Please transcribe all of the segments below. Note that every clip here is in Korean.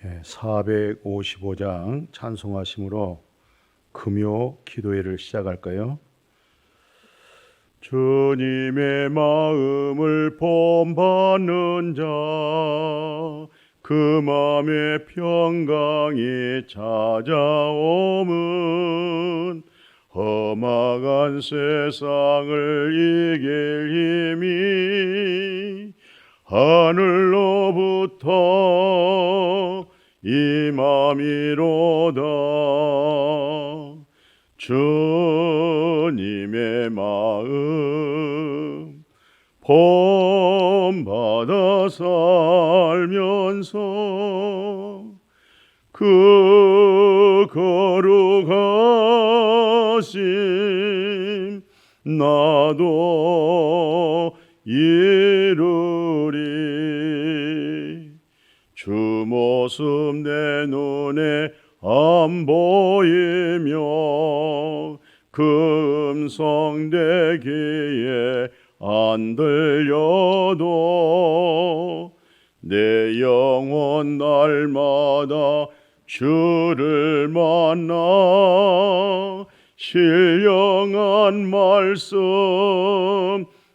455장 찬송하심으로 금요 기도회를 시작할까요? 주님의 마음을 본받는 자, 그 마음의 평강이 찾아오면 험악한 세상을 이길 힘이 하늘로부터 임함이로다. 주님의 마음 본받아 살면서 그 거룩하심 나도 이루리. 주 모습 내 눈에 안 보이며 그 음성 내 귀에 안 들려도 내 영혼 날마다 주를 만나 신령한 말씀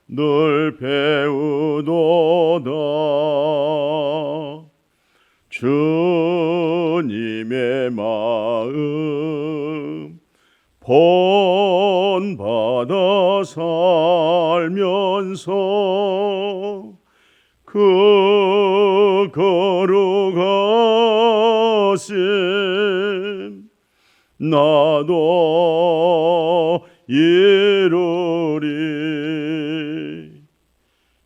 늘 배우도다. 주님의 마음 본받아 살면서 그 거룩하심 나도 이루리.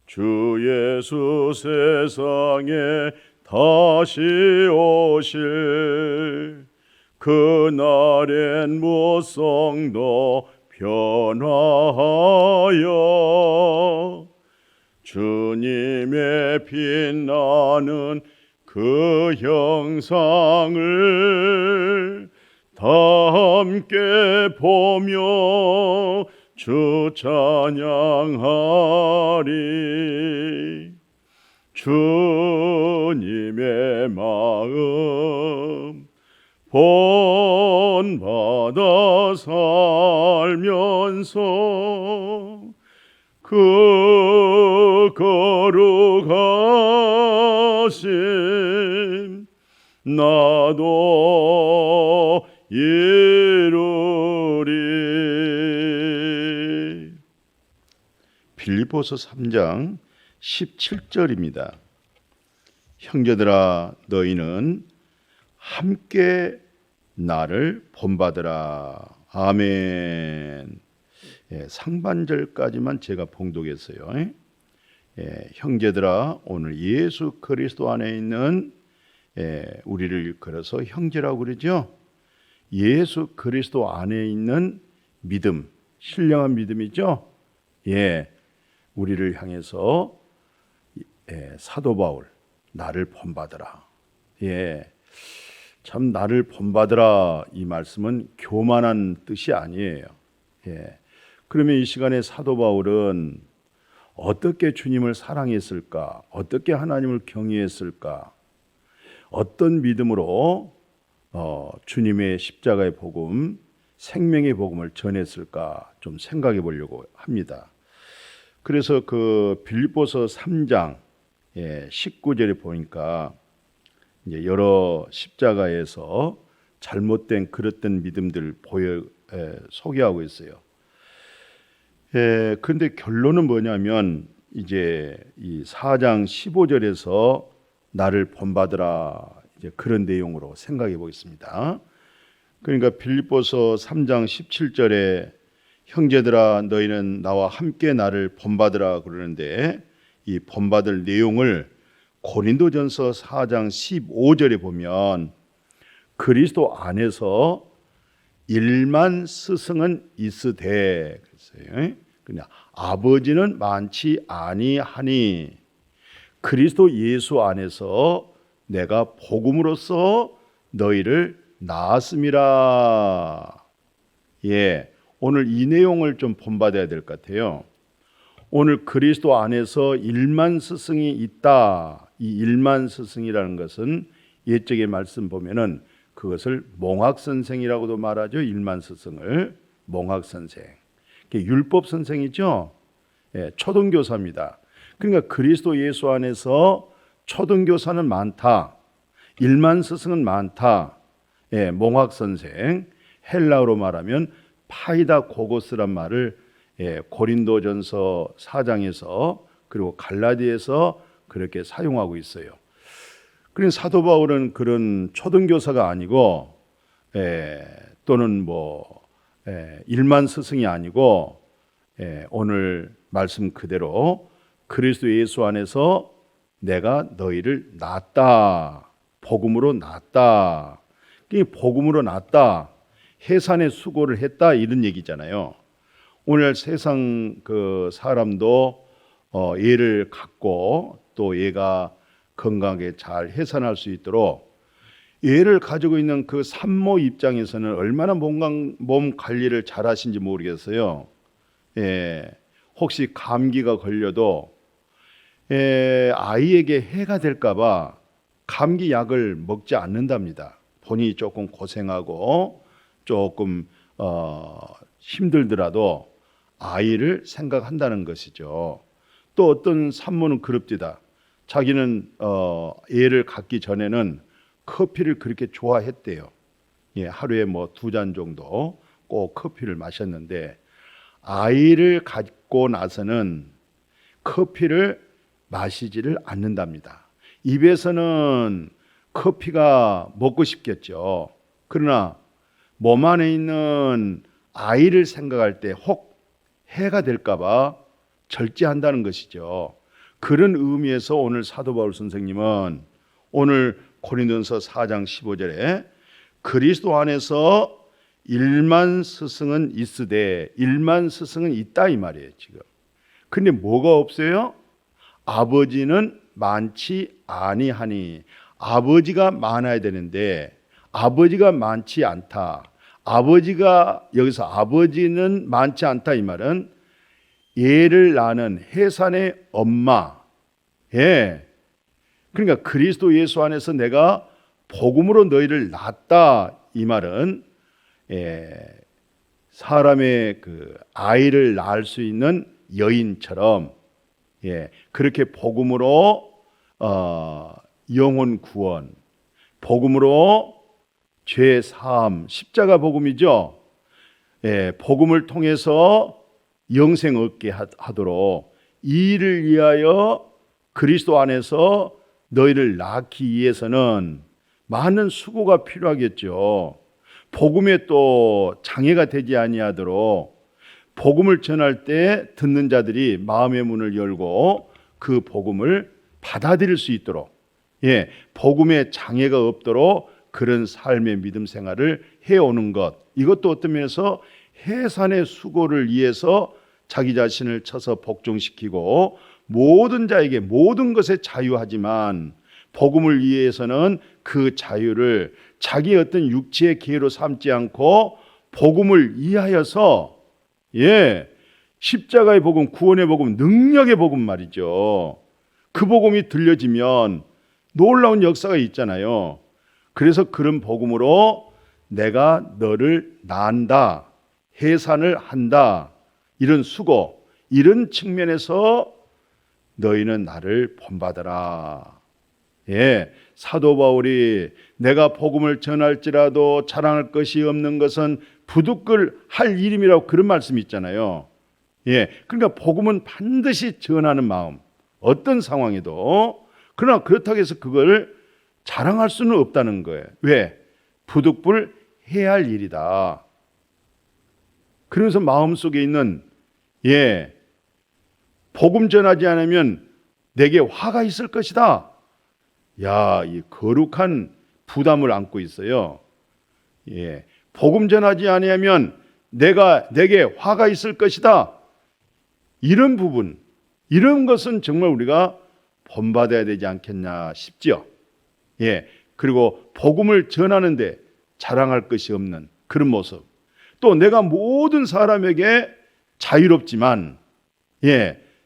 주 예수 세상에 다시 오실 그날엔 무성도 변화하여 주님의 빛나는 그 형상을 다 함께 보며 주 찬양하리. 주님의 마음 본받아 살면서 그 거룩하심 나도 이루리. 빌립보서 3장 17절입니다. 형제들아 너희는 함께 나를 본받으라. 아멘. 상반절까지만 제가 봉독했어요. 형제들아, 오늘 예수 그리스도 안에 있는 우리를 걸어서 형제라고 그러죠. 예수 그리스도 안에 있는 믿음, 신령한 믿음이죠. 우리를 향해서 사도 바울 나를 본받으라. 참 나를 본받으라 이 말씀은 교만한 뜻이 아니에요. 그러면 이 시간에 사도 바울은 어떻게 주님을 사랑했을까? 어떻게 하나님을 경외했을까? 어떤 믿음으로 주님의 십자가의 복음, 생명의 복음을 전했을까? 좀 생각해 보려고 합니다. 그래서 그 빌립보서 3장 19절에 보니까 이제 여러 십자가에서 잘못된 그릇된 믿음들을 소개하고 있어요. 그런데 결론은 뭐냐면 이제 이 4장 15절에서 나를 본받으라 이제 그런 내용으로 생각해 보겠습니다. 그러니까 빌립보서 3장 17절에 형제들아 너희는 나와 함께 나를 본받으라 그러는데 이 본받을 내용을 고린도전서 4장 15절에 보면 그리스도 안에서 일만 스승은 있으되 그랬어요. 그냥 아버지는 많지 아니하니 그리스도 예수 안에서 내가 복음으로써 너희를 낳았음이라. 오늘 이 내용을 좀 본받아야 될 것 같아요. 오늘 그리스도 안에서 일만 스승이 있다. 이 일만 스승이라는 것은 옛적의 말씀 보면은 그것을 몽학 선생이라고도 말하죠. 일만 스승을 몽학 선생. 율법 선생이죠. 예, 초등교사입니다. 그러니까 그리스도 예수 안에서 초등교사는 많다. 일만 스승은 많다. 예, 몽학 선생. 헬라어로 말하면 파이다 고고스란 말을 고린도전서 4장에서 그리고 갈라디아에서 그렇게 사용하고 있어요. 그런 사도 바울은 그런 초등교사가 아니고 또는 일만 스승이 아니고 오늘 말씀 그대로 그리스도 예수 안에서 내가 너희를 낳았다. 복음으로 낳았다. 복음으로 낳았다. 해산의 수고를 했다 이런 얘기잖아요. 오늘 세상 그 사람도 얘를 갖고 또 얘가 건강하게 잘 해산할 수 있도록 얘를 가지고 있는 그 산모 입장에서는 얼마나 몸 관리를 잘 하신지 모르겠어요. 혹시 감기가 걸려도 아이에게 해가 될까 봐 감기 약을 먹지 않는답니다. 본인이 조금 고생하고 조금 힘들더라도 아이를 생각한다는 것이죠. 또 어떤 산모는 그럽디다. 자기는 애를 갖기 전에는 커피를 그렇게 좋아했대요. 하루에 2잔 정도 꼭 커피를 마셨는데 아이를 갖고 나서는 커피를 마시지를 않는답니다. 입에서는 커피가 먹고 싶겠죠. 그러나 몸 안에 있는 아이를 생각할 때 혹 해가 될까 봐 절제한다는 것이죠. 그런 의미에서 오늘 사도 바울 선생님은 오늘 고린도전서 4장 15절에 그리스도 안에서 일만 스승은 있으되 일만 스승은 있다 이 말이에요 지금. 근데 뭐가 없어요? 아버지는 많지 아니하니. 아버지가 많아야 되는데 아버지가 많지 않다. 아버지가 여기서 아버지는 많지 않다 이 말은 얘를 낳는 해산의 엄마. 그러니까 그리스도 예수 안에서 내가 복음으로 너희를 낳았다 이 말은 사람의 그 아이를 낳을 수 있는 여인처럼 그렇게 복음으로 영혼 구원, 복음으로 죄 사함, 십자가 복음이죠. 복음을 통해서 영생 얻게 하도록 이 일을 위하여 그리스도 안에서 너희를 낳기 위해서는 많은 수고가 필요하겠죠. 복음에 또 장애가 되지 아니하도록 복음을 전할 때 듣는 자들이 마음의 문을 열고 그 복음을 받아들일 수 있도록 복음에 장애가 없도록 그런 삶의 믿음 생활을 해오는 것, 이것도 어떤 면에서 해산의 수고를 위해서 자기 자신을 쳐서 복종시키고 모든 자에게 모든 것에 자유하지만 복음을 위해서는 그 자유를 자기 어떤 육체의 기회로 삼지 않고 복음을 이해하여서 십자가의 복음, 구원의 복음, 능력의 복음 말이죠. 그 복음이 들려지면 놀라운 역사가 있잖아요. 그래서 그런 복음으로 내가 너를 낳는다, 해산을 한다, 이런 수고, 이런 측면에서 너희는 나를 본받아라. 사도 바울이 내가 복음을 전할지라도 자랑할 것이 없는 것은 부득글 할 일임이라고 그런 말씀이 있잖아요. 그러니까 복음은 반드시 전하는 마음, 어떤 상황에도. 그러나 그렇다고 해서 그걸 자랑할 수는 없다는 거예요. 왜? 부득불 해야 할 일이다. 그러면서 마음속에 있는 복음 전하지 않으면 내게 화가 있을 것이다. 이 거룩한 부담을 안고 있어요. 복음 전하지 아니하면 내게 화가 있을 것이다. 이런 부분, 이런 것은 정말 우리가 본받아야 되지 않겠냐 싶죠. 그리고 복음을 전하는데 자랑할 것이 없는 그런 모습. 또 내가 모든 사람에게 자유롭지만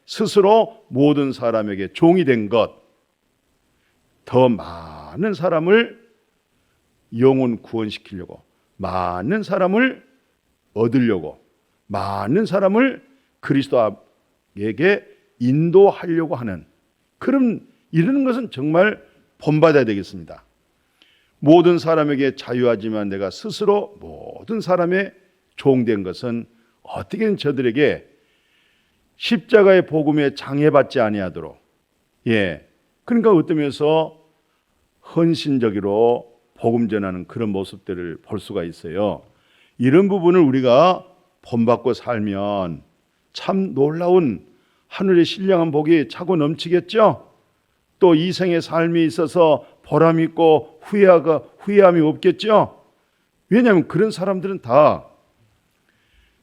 스스로 모든 사람에게 종이 된 것, 더 많은 사람을 영혼 구원시키려고, 많은 사람을 얻으려고, 많은 사람을 그리스도에게 인도하려고 하는, 그럼 이러는 것은 정말 본받아야 되겠습니다. 모든 사람에게 자유하지만 내가 스스로 모든 사람의 종된 것은 어떻게든 저들에게 십자가의 복음에 장애받지 아니하도록, 그러니까 어떤 면에서 헌신적으로 복음 전하는 그런 모습들을 볼 수가 있어요. 이런 부분을 우리가 본받고 살면 참 놀라운 하늘의 신령한 복이 차고 넘치겠죠. 또 이 생의 삶이 있어서 보람 있고 후회함이 없겠죠. 왜냐하면 그런 사람들은 다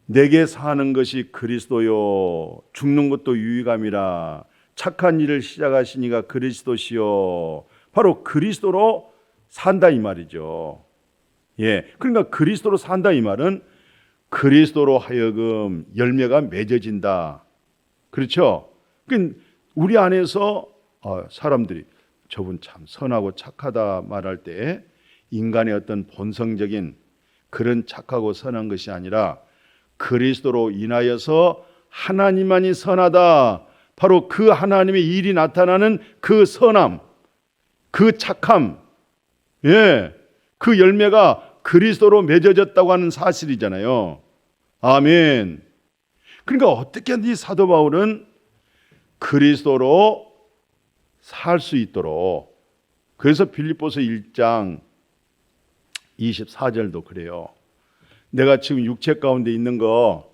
내게 사는 것이 그리스도요, 죽는 것도 유익함이라, 착한 일을 시작하시니가 그리스도시요, 바로 그리스도로 산다 이 말이죠. 그러니까 그리스도로 산다 이 말은 그리스도로 하여금 열매가 맺어진다. 그렇죠? 그러니까 우리 안에서 사람들이 저분 참 선하고 착하다 말할 때 인간의 어떤 본성적인 그런 착하고 선한 것이 아니라 그리스도로 인하여서 하나님만이 선하다, 바로 그 하나님의 일이 나타나는 그 선함, 그 착함, 그 열매가 그리스도로 맺어졌다고 하는 사실이잖아요. 아멘. 그러니까 어떻게 이 사도 바울은 그리스도로 살 수 있도록, 그래서 빌립보서 1장 24절도 그래요. 내가 지금 육체 가운데 있는 거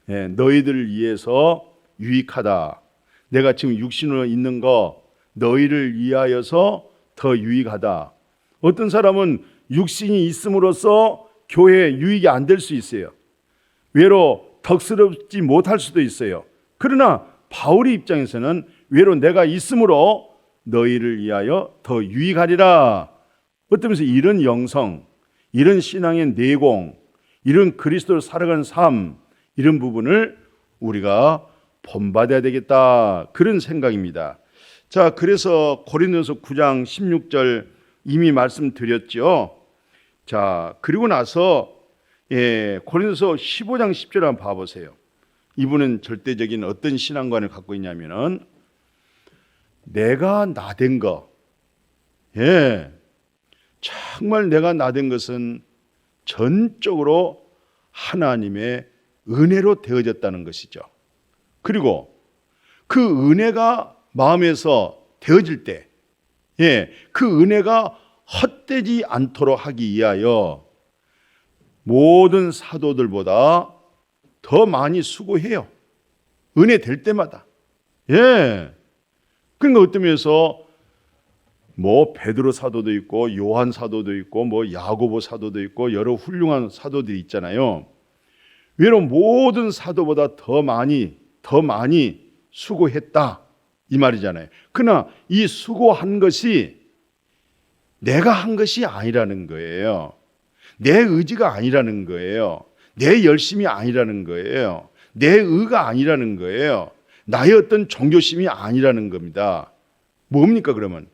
너희들을 위해서 유익하다. 내가 지금 육신으로 있는 거 너희를 위하여서 더 유익하다. 어떤 사람은 육신이 있음으로써 교회에 유익이 안 될 수 있어요. 외로 덕스럽지 못할 수도 있어요. 그러나 바울의 입장에서는 외로 내가 있음으로 너희를 위하여 더 유익하리라. 어떤 면에서 이런 영성, 이런 신앙의 내공, 이런 그리스도를 살아가는 삶, 이런 부분을 우리가 본받아야 되겠다, 그런 생각입니다. 자, 그래서 고린도서 9장 16절 이미 말씀드렸죠. 자, 그리고 나서 고린도서 15장 10절 한번 봐보세요. 이분은 절대적인 어떤 신앙관을 갖고 있냐면은 내가 나된 거, 정말 내가 나된 것은 전적으로 하나님의 은혜로 되어졌다는 것이죠. 그리고 그 은혜가 마음에서 되어질 때, 그 은혜가 헛되지 않도록 하기 위하여 모든 사도들보다 더 많이 수고해요. 은혜 될 때마다. 그러니까 어떤 면에서 뭐 베드로 사도도 있고 요한 사도도 있고 뭐 야고보 사도도 있고 여러 훌륭한 사도들이 있잖아요. 왜냐면 모든 사도보다 더 많이 수고했다 이 말이잖아요. 그러나 이 수고한 것이 내가 한 것이 아니라는 거예요. 내 의지가 아니라는 거예요. 내 열심이 아니라는 거예요. 내 의가 아니라는 거예요. 나의 어떤 종교심이 아니라는 겁니다. 뭡니까 그러면?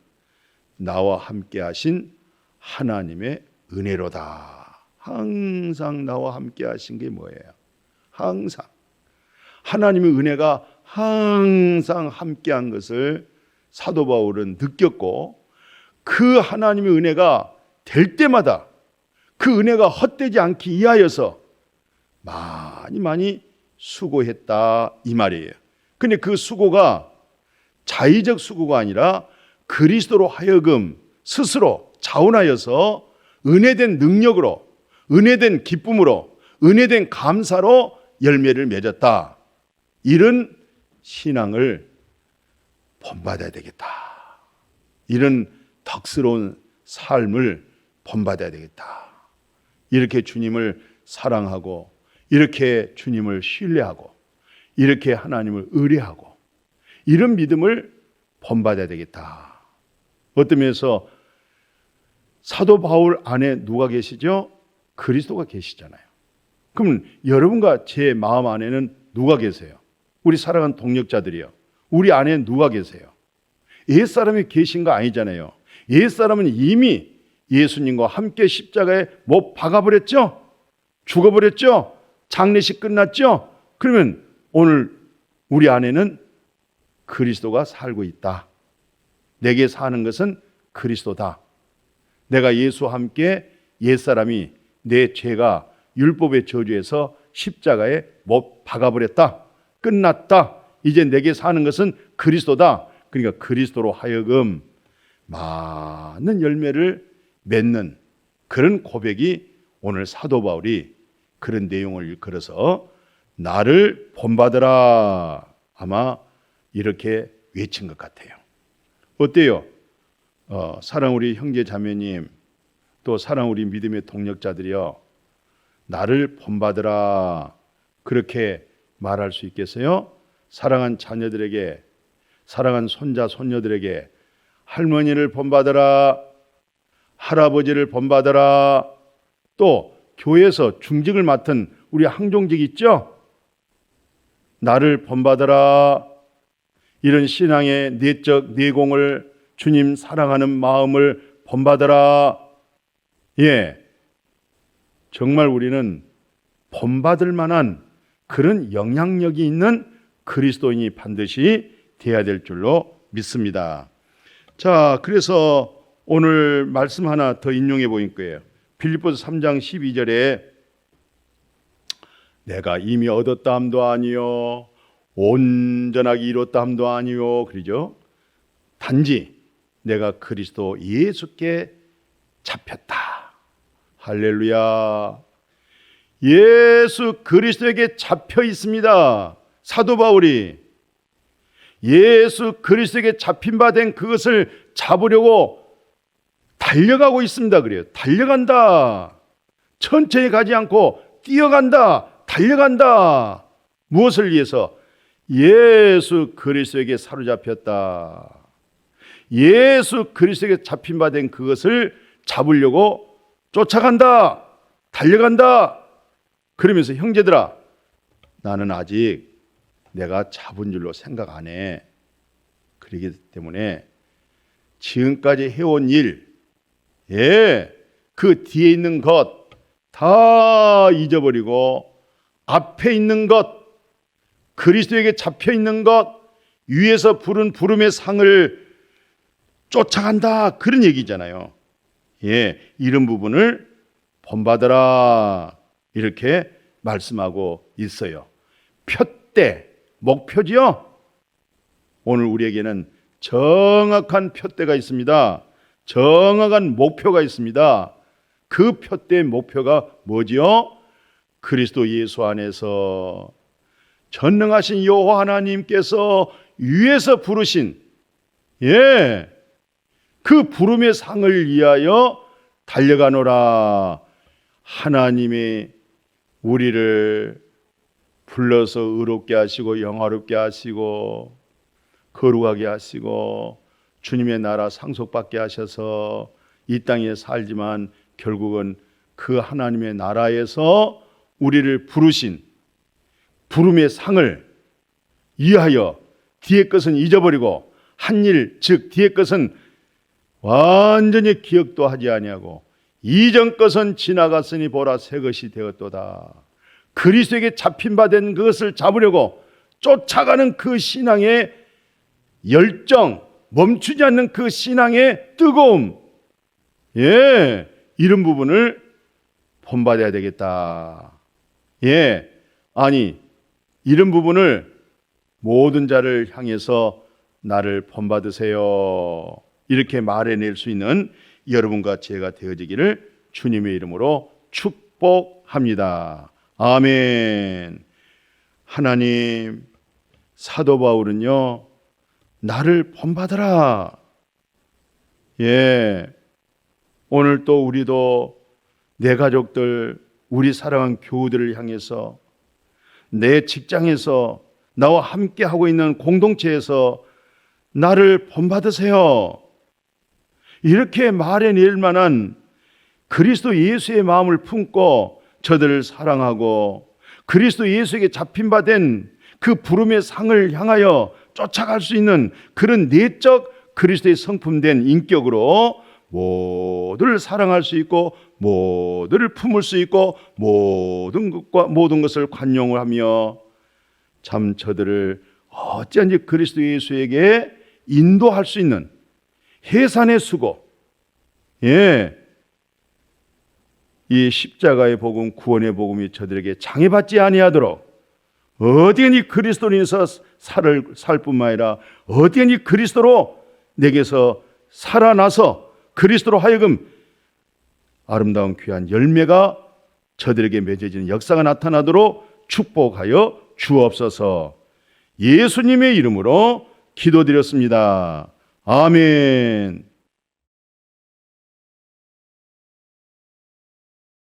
나와 함께 하신 하나님의 은혜로다. 항상 나와 함께 하신 게 뭐예요? 항상 하나님의 은혜가 항상 함께한 것을 사도 바울은 느꼈고, 그 하나님의 은혜가 될 때마다 그 은혜가 헛되지 않기 위하여서 많이 수고했다 이 말이에요. 근데 그 수고가 자의적 수고가 아니라 그리스도로 하여금 스스로 자원하여서 은혜된 능력으로, 은혜된 기쁨으로, 은혜된 감사로 열매를 맺었다. 이런 신앙을 본받아야 되겠다. 이런 덕스러운 삶을 본받아야 되겠다. 이렇게 주님을 사랑하고, 이렇게 주님을 신뢰하고, 이렇게 하나님을 의뢰하고, 이런 믿음을 본받아야 되겠다. 어떤 면에서 사도 바울 안에 누가 계시죠? 그리스도가 계시잖아요. 그럼 여러분과 제 마음 안에는 누가 계세요? 우리 사랑하는 동역자들이요. 우리 안에 누가 계세요? 옛사람이 계신 거 아니잖아요. 옛사람은 이미 예수님과 함께 십자가에 못 박아버렸죠. 죽어버렸죠. 장례식 끝났죠. 그러면 오늘 우리 안에는 그리스도가 살고 있다. 내게 사는 것은 그리스도다. 내가 예수와 함께 옛사람이 내 죄가 율법의 저주에서 십자가에 못 박아버렸다. 끝났다. 이제 내게 사는 것은 그리스도다. 그러니까 그리스도로 하여금 많은 열매를 맺는 그런 고백이 오늘 사도 바울이 그런 내용을 걸어서 나를 본받으라 아마 이렇게 외친 것 같아요. 어때요? 사랑 우리 형제 자매님, 또 사랑 우리 믿음의 동력자들이요, 나를 본받으라 그렇게 말할 수 있겠어요? 사랑한 자녀들에게, 사랑한 손자 손녀들에게 할머니를 본받으라, 할아버지를 본받으라, 또 교회에서 중직을 맡은 우리 항종직 있죠? 나를 본받으라. 이런 신앙의 내적 내공을, 주님 사랑하는 마음을 본받으라. 예, 정말 우리는 본받을 만한 그런 영향력이 있는 그리스도인이 반드시 되어야 될 줄로 믿습니다. 자, 그래서 오늘 말씀 하나 더 인용해 보일 거예요. 빌립보서 3장 12절에 내가 이미 얻었다 함도 아니요 온전하게 이뤘다 함도 아니요 그러죠. 단지 내가 그리스도 예수께 잡혔다. 할렐루야. 예수 그리스도에게 잡혀 있습니다. 사도 바울이 예수 그리스도에게 잡힌 바 된 그것을 잡으려고 달려가고 있습니다. 그래요. 달려간다. 천천히 가지 않고 뛰어간다. 달려간다. 무엇을 위해서? 예수 그리스도에게 사로잡혔다. 예수 그리스도에게 잡힌 바 된 그것을 잡으려고 쫓아간다. 달려간다. 그러면서 형제들아, 나는 아직 내가 잡은 줄로 생각 안 해. 그렇기 때문에 지금까지 해온 일, 그 뒤에 있는 것 다 잊어버리고 앞에 있는 것, 그리스도에게 잡혀 있는 것, 위에서 부른 부름의 상을 쫓아간다. 그런 얘기잖아요. 이런 부분을 본받으라 이렇게 말씀하고 있어요. 표대, 목표지요. 오늘 우리에게는 정확한 표대가 있습니다. 정확한 목표가 있습니다. 그 표대의 목표가 뭐지요? 그리스도 예수 안에서 전능하신 여호와 하나님께서 위에서 부르신 그 부름의 상을 위하여 달려가노라. 하나님이 우리를 불러서 의롭게 하시고 영화롭게 하시고 거룩하게 하시고 주님의 나라 상속받게 하셔서 이 땅에 살지만 결국은 그 하나님의 나라에서 우리를 부르신 부름의 상을 위하여 뒤의 것은 잊어버리고 한 일, 즉 뒤의 것은 완전히 기억도 하지 아니하고 이전 것은 지나갔으니 보라 새 것이 되었도다. 그리스도에게 잡힌 바 된 그것을 잡으려고 쫓아가는 그 신앙의 열정, 멈추지 않는 그 신앙의 뜨거움, 이런 부분을 본받아야 되겠다. 아니 이런 부분을 모든 자를 향해서 나를 본받으세요 이렇게 말해낼 수 있는 여러분과 제가 되어지기를 주님의 이름으로 축복합니다. 아멘. 하나님, 사도 바울은요, 나를 본받으라. 오늘 또 우리도 내 가족들, 우리 사랑한 교우들을 향해서, 내 직장에서 나와 함께 하고 있는 공동체에서 나를 본받으세요 이렇게 말해낼 만한 그리스도 예수의 마음을 품고 저들을 사랑하고 그리스도 예수에게 잡힌 바 된 그 부름의 상을 향하여 쫓아갈 수 있는 그런 내적 그리스도의 성품된 인격으로 모두를 사랑할 수 있고 모두를 품을 수 있고 모든 것을 관용을 하며 참 저들을 어찌한지 그리스도 예수에게 인도할 수 있는 해산의 수고, 이 십자가의 복음, 구원의 복음이 저들에게 장애받지 아니하도록 어디에니 그리스도인에서 살 뿐만 아니라 어디에니 그리스도로 내게서 살아나서 그리스도로 하여금 아름다운 귀한 열매가 저들에게 맺어지는 역사가 나타나도록 축복하여 주옵소서. 예수님의 이름으로 기도드렸습니다. 아멘.